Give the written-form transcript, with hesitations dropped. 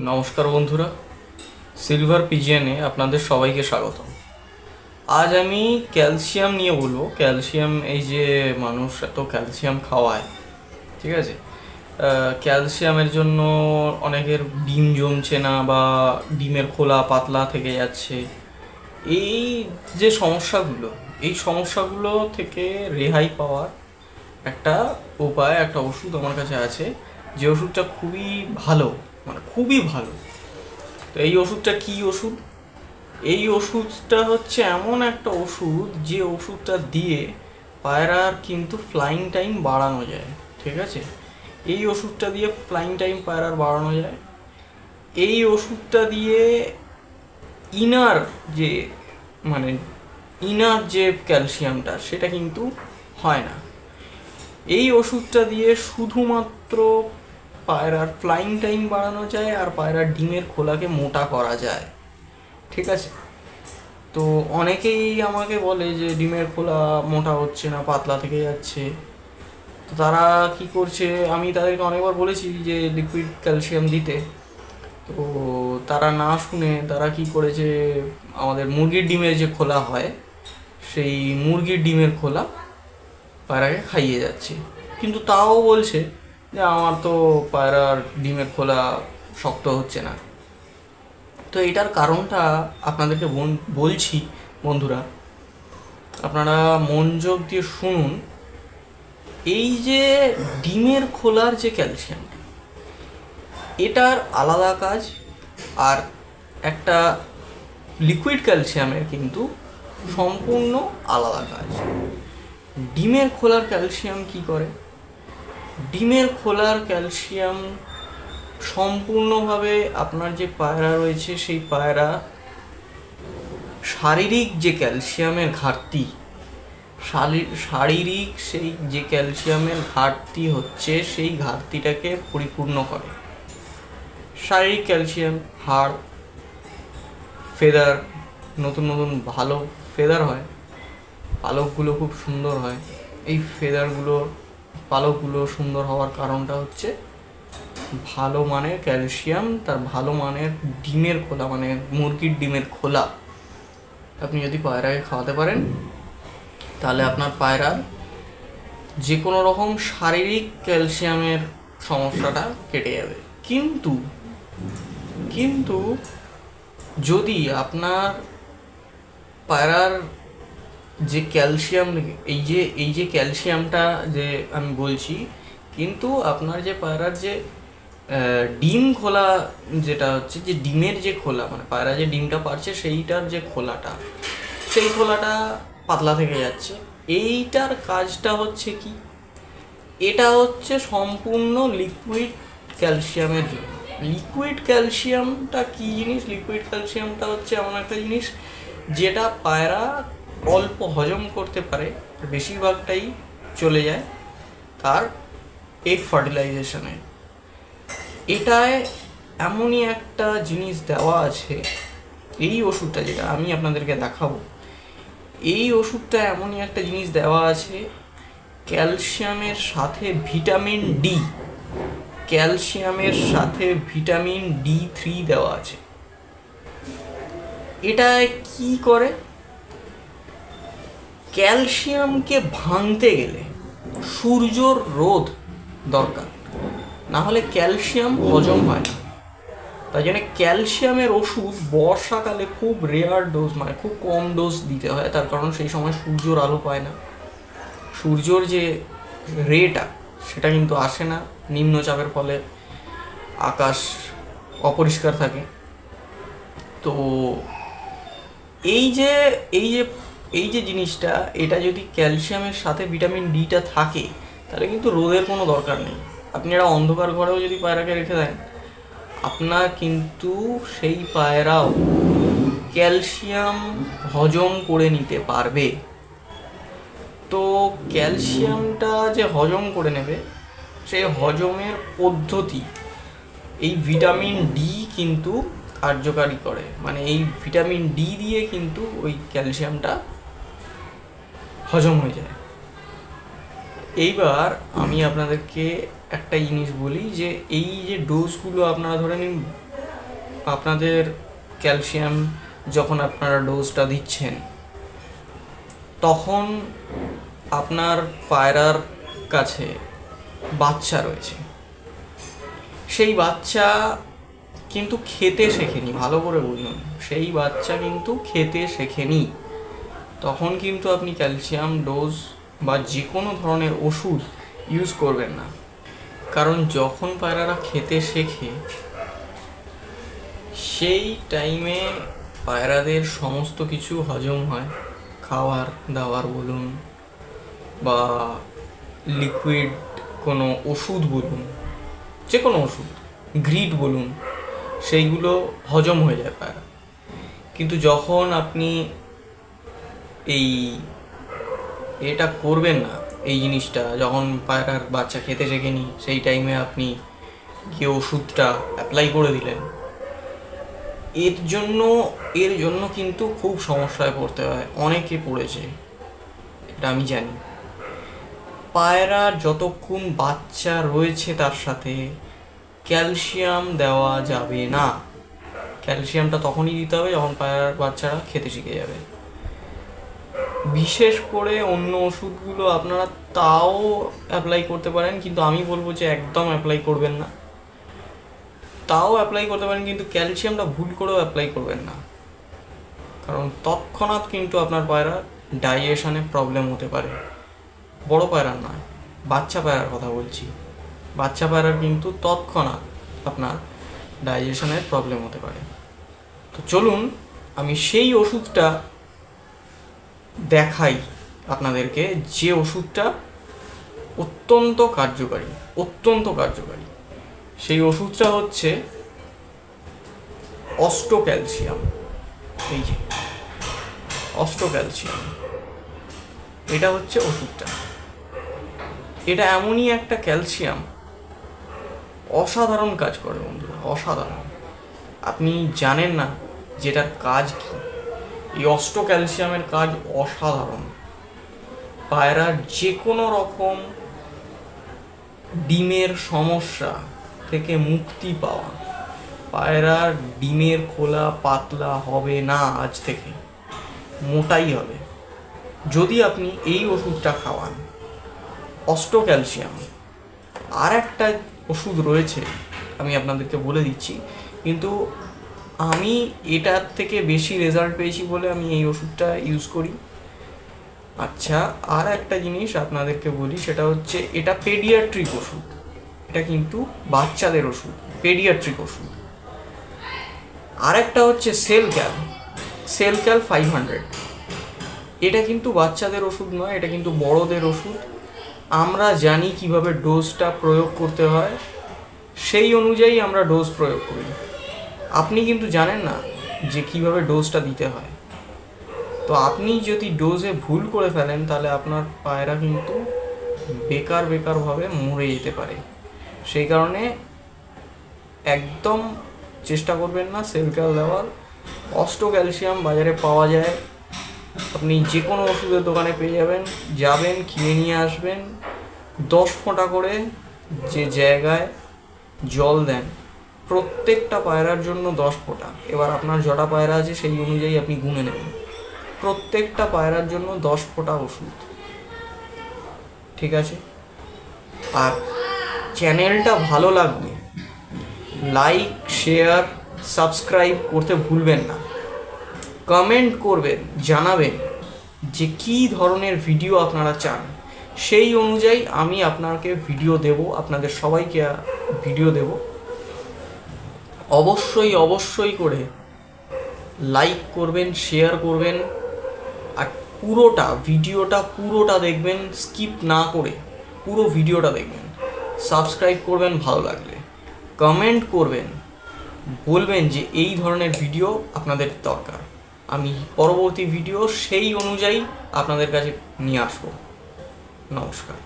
নমস্কার বন্ধুরা, সিলভার পিজিএনে আপনাদের সবাইকে স্বাগত। আজ আমি ক্যালসিয়াম নিয়ে বলবো। ক্যালসিয়াম, এই যে মানুষ এত ক্যালসিয়াম খাওয়ায়, ঠিক আছে, ক্যালসিয়ামের জন্য অনেকের ডিম জমছে না বা ডিমের খোলা পাতলা থেকে যাচ্ছে। এই যে সমস্যাগুলো, এই সমস্যাগুলো থেকে রেহাই পাওয়ার একটা উপায়, একটা ওষুধ আমার কাছে আছে, যে ওষুধটা খুবই ভালো, মানে খুবই ভালো। তো এই ওষুধটা কি ওষুধ? এই ওষুধটা হচ্ছে এমন একটা ওষুধ যে ওষুধটা দিয়ে পায়রার কিন্তু ফ্লাইং টাইম বাড়ানো যায়, ঠিক আছে। এই ওষুধটা দিয়ে ফ্লাইং টাইম পায়রার বাড়ানো যায়। এই ওষুধটা দিয়ে ইনার যে, মানে ইনার যে ক্যালসিয়ামটা, সেটা কিন্তু হয় না। এই ওষুধটা দিয়ে শুধুমাত্র পায়রার ফ্লাইং টাইম বাড়ানো যায় আর পায়রার ডিমের খোলাকে মোটা করা যায়, ঠিক আছে। তো অনেকেই আমাকে বলে যে ডিমের খোলা মোটা হচ্ছে না, পাতলা থেকে যাচ্ছে। তো তারা কি করছে, আমি তাদেরকে অনেকবার বলেছি যে লিকুইড ক্যালসিয়াম দিতে। তো তারা না শুনে তারা কি করেছে, আমাদের মুরগির ডিমের যে খোলা হয়, সেই মুরগির ডিমের খোলা পায়রাকে খাইয়ে যাচ্ছে। কিন্তু তাও বলছে যে আমার তো পায়রার ডিমের খোলা শক্ত হচ্ছে না। তো এটার কারণটা আপনাদেরকে বলছি বন্ধুরা, আপনারা মনোযোগ দিয়ে শুনুন। এই যে ডিমের খোলার যে ক্যালসিয়াম, এটার আলাদা কাজ, আর একটা লিকুইড ক্যালসিয়ামের কিন্তু সম্পূর্ণ আলাদা কাজ। ডিমের খোলার ক্যালসিয়াম কি করে? ডিমের খোলার ক্যালসিয়াম সম্পূর্ণভাবে আপনার যে পায়রা রয়েছে, সেই পায়রা শারীরিক যে ক্যালসিয়ামের ঘাটতি, শারীরিক সেই যে ক্যালসিয়ামের ঘাটতি হচ্ছে, সেই ঘাটতিটাকে পরিপূর্ণ করে। শারীরিক ক্যালসিয়াম, হাড়, ফেদার, নতুন নতুন ভালো ফেদার হয়, পালকগুলো খুব সুন্দর হয়। এই ফেদারগুলোর, পালকগুলো সুন্দর হওয়ার কারণটা হচ্ছে ভালো মানের ক্যালসিয়াম, তার ভালো মানের ডিমের খোলা, মানে মুরগির ডিমের খোলা আপনি যদি পায়রাকে খাওয়াতে পারেন, তাহলে আপনার পায়রার যে কোনো রকম শারীরিক ক্যালসিয়ামের সমস্যাটা কেটে যাবে। কিন্তু কিন্তু যদি আপনার পায়রার যে ক্যালসিয়াম, এই যে ক্যালসিয়ামটা যে আমি বলছি, কিন্তু আপনার যে পায়রার যে ডিম খোলা, যেটা হচ্ছে যে ডিমের যে খোলা, মানে পায়রা যে ডিমটা পারছে সেইটার যে খোলাটা, সেই খোলাটা পাতলা থেকে যাচ্ছে। এইটার কাজটা হচ্ছে কি, এটা হচ্ছে সম্পূর্ণ লিকুইড ক্যালসিয়ামের জন্য। লিকুইড ক্যালসিয়ামটা কি জিনিস? লিকুইড ক্যালসিয়ামটা হচ্ছে এমন একটা জিনিস যেটা পায়রা অল্প হজম করতে পারে, বেশিরভাগটাই চলে যায় তার এগ ফার্টিলাইজেশনে। এটায় এমনই একটা জিনিস দেওয়া আছে, এই ওষুধটা যেটা আমি আপনাদেরকে দেখাবো, এই ওষুধটা এমনই একটা জিনিস দেওয়া আছে, ক্যালসিয়ামের সাথে ভিটামিন ডি, ক্যালসিয়ামের সাথে ভিটামিন D3 দেওয়া আছে। এটা কি করে? ক্যালসিয়ামকে ভাঙতে গেলে সূর্যর রোদ দরকার, না হলে ক্যালসিয়াম হজম হয় না। তাই জন্য ক্যালসিয়ামের ওষুধ বর্ষাকালে খুব রেয়ার ডোজ, মানে খুব কম ডোজ দিতে হয়। তার কারণ সেই সময় সূর্যর আলো পায় না, সূর্যর যে রেটা সেটা কিন্তু আসে না। নিম্নচাপের ফলে আকাশ অপরিষ্কার থাকে। তো এই যে এই যে এই যে জিনিসটা, এটা যদি ক্যালসিয়ামের সাথে ভিটামিন ডিটা থাকে, তাহলে কিন্তু রোদের কোনো দরকার নেই। আপনি একটা অন্ধকার ঘরেও যদি পায়রাকে রেখে দেন, আপনার কিন্তু সেই পায়রাও ক্যালসিয়াম হজম করে নিতে পারবে। তো ক্যালসিয়ামটা যে হজম করে নেবে, সেই হজমের পদ্ধতি এই ভিটামিন ডি কিন্তু কার্যকারী করে। মানে এই ভিটামিন ডি দিয়ে কিন্তু ওই ক্যালসিয়ামটা হজম হয়ে যায়। এইবার আমি আপনাদেরকে একটা জিনিস বলি, যে এই যে ডোজগুলো আপনারা ধরে নিন আপনাদের ক্যালসিয়াম যখন আপনারা ডোজটা দিচ্ছেন, তখন আপনার পায়রার কাছে বাচ্চা রয়েছে। সেই বাচ্চা কিন্তু খেতে শেখেনি, ভালো করে বুঝুন, সেই বাচ্চা কিন্তু খেতে শেখেনি। তখন কিন্তু আপনি ক্যালসিয়াম ডোজ বা যে কোনো ধরনের ওষুধ ইউজ করবেন না। কারণ যখন পায়রারা খেতে শেখে, সেই টাইমে পায়রাদের সমস্ত কিছু হজম হয়, খাওয়ার দাওয়ার বলুন বা লিকুইড কোনো ওষুধ বলুন, যে কোনো ওষুধ, গ্রিড বলুন, সেইগুলো হজম হয়ে যায় পায়রা। কিন্তু যখন আপনি এটা করবেন না, এই জিনিসটা যখন পায়রার বাচ্চা খেতে শেখেনি, সেই টাইমে আপনি গিয়ে ওষুধটা অ্যাপ্লাই করে দিলেন, এর জন্য কিন্তু খুব সমস্যায় পড়তে হয়। অনেকে পড়েছে, এটা আমি জানি। পায়রার যতক্ষণ বাচ্চা রয়েছে তার সাথে ক্যালসিয়াম দেওয়া যাবে না। ক্যালসিয়ামটা তখনই দিতে হবে যখন পায়রার বাচ্চারা খেতে শিখে যাবে। বিশেষ করে অন্য ওষুধগুলো আপনারা তাও অ্যাপ্লাই করতে পারেন, কিন্তু আমি বলবো যে একদম অ্যাপ্লাই করবেন না। তাও অ্যাপ্লাই করতে পারেন, কিন্তু ক্যালসিয়ামটা ভুল করেও অ্যাপ্লাই করবেন না, কারণ তৎক্ষণাৎ কিন্তু আপনার পায়রা ডাইজেশনে প্রবলেম হতে পারে। বড় পায়রার নয়, বাচ্চা পায়রার কথা বলছি। বাচ্চা পায়রার কিন্তু তৎক্ষণাৎ আপনার ডাইজেশনের প্রবলেম হতে পারে। তো চলুন আমি সেই ওষুধটা দেখাই আপনাদেরকে, যে ওষুধটা অত্যন্ত কার্যকারী। সেই ওষুধটা হচ্ছে অস্টোক্যালসিয়াম। এই যে অস্টোক্যালসিয়াম, এটা হচ্ছে ওষুধটা। এটা এমনই একটা ক্যালসিয়াম, অসাধারণ কাজ করে বন্ধুরা, অসাধারণ। আপনি জানেন না যেটার কাজ কি। এই অস্টোক্যালসিয়ামের কাজ অসাধারণ। পায়রার যে কোনো রকম ডিমের সমস্যা থেকে মুক্তি পাওয়া, পায়রার ডিমের খোলা পাতলা হবে না, আজ থেকে মোটাই হবে যদি আপনি এই ওষুধটা খাওয়ান, অস্টোক্যালসিয়াম। আর একটা ওষুধ রয়েছে, আমি আপনাদেরকে বলে দিচ্ছি, কিন্তু আমি এটার থেকে বেশি রেজাল্ট পেয়েছি বলে আমি এই ওষুধটা ইউজ করি। আচ্ছা, আর একটা জিনিস আপনাদেরকে বলি, সেটা হচ্ছে এটা পেডিয়াট্রিক ওষুধ। এটা কিন্তু বাচ্চাদের ওষুধ, পেডিয়াট্রিক ওষুধ। আর একটা হচ্ছে সেলক্যাল 500। এটা কিন্তু বাচ্চাদের ওষুধ নয়, এটা কিন্তু বড়দের ওষুধ। আমরা জানি কিভাবে ডোজটা প্রয়োগ করতে হয়, সেই অনুযায়ী আমরা ডোজ প্রয়োগ করি। আপনি কিন্তু জানেন না যে কিভাবে ডোজটা দিতে হয়। তো আপনি যদি ডোজে ভুল করে ফেলেন, তাহলে আপনার পায়রা কিন্তু বেকারভাবে মরে যেতে পারে। সেই কারণে একদম চেষ্টা করবেন না সেলক্যাল দেওয়ার। অস্টোক্যালসিয়াম বাজারে পাওয়া যায়, আপনি যে কোনো ওষুধের দোকানে পেয়ে যাবেন, কিনে নিয়ে আসবেন। 10 ফোঁটা করে যে জায়গায় জল দেন, প্রত্যেকটা পায়রার জন্য 10 ফোঁটা। এবার আপনার যটা পায়রা আছে সেই অনুযায়ী আপনি গুনে নেবেন। প্রত্যেকটা পায়রার জন্য 10 ফোঁটা ওষুধ, ঠিক আছে? আর চ্যানেলটা ভালো লাগবে লাইক, শেয়ার, সাবস্ক্রাইব করতে ভুলবেন না। কমেন্ট করবেন, জানাবেন যে কী ধরনের ভিডিও আপনারা চান, সেই অনুযায়ী আমি আপনাকে ভিডিও দেব, আপনাদের সবাইকে ভিডিও দেব। অবশ্যই করে লাইক করবেন, শেয়ার করবেন, আর ভিডিওটা দেখবেন, স্কিপ না করে পুরো ভিডিওটা দেখবেন। সাবস্ক্রাইব করবেন ভালো লাগলে, কমেন্ট করবেন, বলবেন যে এই ধরনের ভিডিও আপনাদের দরকার। আমি পরবর্তী ভিডিও সেই অনুযায়ী আপনাদের কাছে নিয়ে আসবো। নমস্কার।